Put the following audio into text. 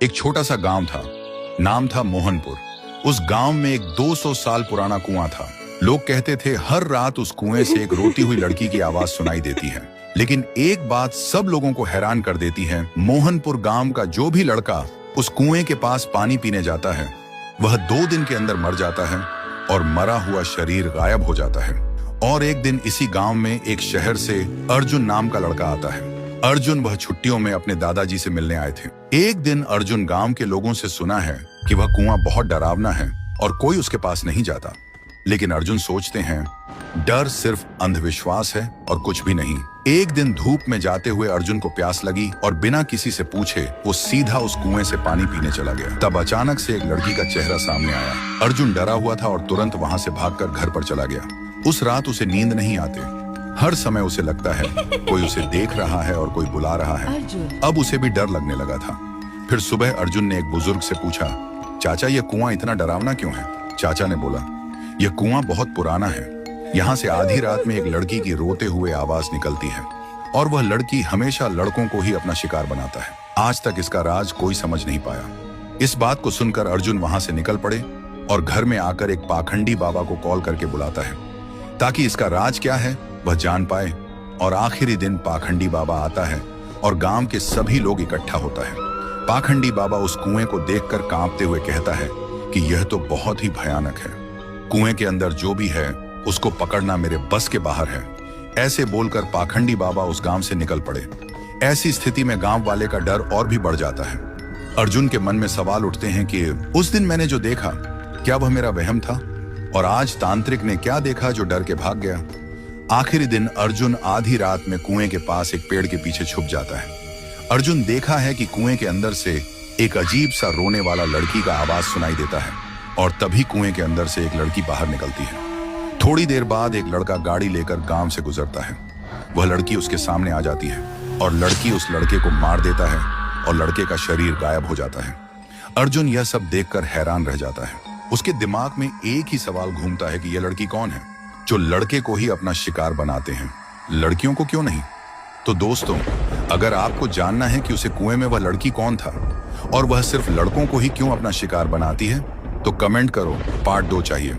एक छोटा सा गांव था, नाम था मोहनपुर। उस गांव में एक 200 साल पुराना कुआं था। लोग कहते थे हर रात उस कुएं से एक रोती हुई लड़की की आवाज सुनाई देती है। लेकिन एक बात सब लोगों को हैरान कर देती है, मोहनपुर गांव का जो भी लड़का उस कुएं के पास पानी पीने जाता है, वह 2 दिन के अंदर मर जाता है और मरा हुआ शरीर गायब हो जाता है। और एक दिन इसी गांव में एक शहर से अर्जुन नाम का लड़का आता है। अर्जुन वह छुट्टियों में अपने दादाजी से मिलने आए थे। एक दिन अर्जुन गांव के लोगों से सुना है कि वह कुआं बहुत डरावना है और कोई उसके पास नहीं जाता। लेकिन अर्जुन सोचते हैं डर सिर्फ अंधविश्वास है और कुछ भी नहीं। एक दिन धूप में जाते हुए अर्जुन को प्यास लगी और बिना किसी से पूछे वो सीधा उस कुएं से पानी पीने चला गया। तब अचानक से एक लड़की का चेहरा सामने आया। अर्जुन डरा हुआ था और तुरंत वहां से भागकर घर पर चला गया। उस रात उसे नींद नहीं आती। हर समय उसे लगता है कोई उसे देख रहा है और कोई बुला रहा है। अब उसे भी डर लगने लगा था। फिर सुबह अर्जुन ने एक बुजुर्ग से पूछा, चाचा ये कुआं इतना डरावना क्यों है? चाचा ने बोला, यह कुआं बहुत पुराना है। यहाँ से आधी रात में एक लड़की की रोते हुए आवाज निकलती है और वह लड़की हमेशा लड़कों को ही अपना शिकार बनाता है। आज तक इसका राज कोई समझ नहीं पाया। इस बात को सुनकर अर्जुन वहां से निकल पड़े और घर में आकर एक पाखंडी बाबा को कॉल करके बुलाता है ताकि इसका राज क्या है वह जान पाए। और आखिरी दिन पाखंडी बाबा आता है और गांव के सभी लोग इकट्ठा होता है। पाखंडी बाबा उस कुएं को देखकर कांपते हुए कहता है कि यह तो बहुत ही भयानक है। कुएं के अंदर जो भी है उसको पकड़ना मेरे बस के बाहर है। ऐसे बोलकर पाखंडी बाबा उस गांव से निकल पड़े। ऐसी स्थिति में गांव वाले का डर और भी बढ़ जाता है। अर्जुन के मन में सवाल उठते हैं कि उस दिन मैंने जो देखा क्या वह मेरा वहम था, और आज तांत्रिक ने क्या देखा जो डर के भाग गया। आखिरी दिन अर्जुन आधी रात में कुएं के पास एक पेड़ के पीछे छुप जाता है। अर्जुन देखा है कि कुएं के अंदर से एक अजीब सा रोने वाला लड़की का आवाज सुनाई देता है और तभी कुएं के अंदर से एक लड़की बाहर निकलती है। थोड़ी देर बाद एक लड़का गाड़ी लेकर गांव से गुजरता है। वह लड़की उसके सामने आ जाती है और लड़की उस लड़के को मार देता है और लड़के का शरीर गायब हो जाता है। अर्जुन यह सब देखकर हैरान रह जाता है। उसके दिमाग में एक ही सवाल घूमता है कि यह लड़की कौन है जो लड़के को ही अपना शिकार बनाते हैं, लड़कियों को क्यों नहीं? तो दोस्तों, अगर आपको जानना है कि उसे कुएं में वह लड़की कौन था और वह सिर्फ लड़कों को ही क्यों अपना शिकार बनाती है, तो कमेंट करो, पार्ट 2 चाहिए।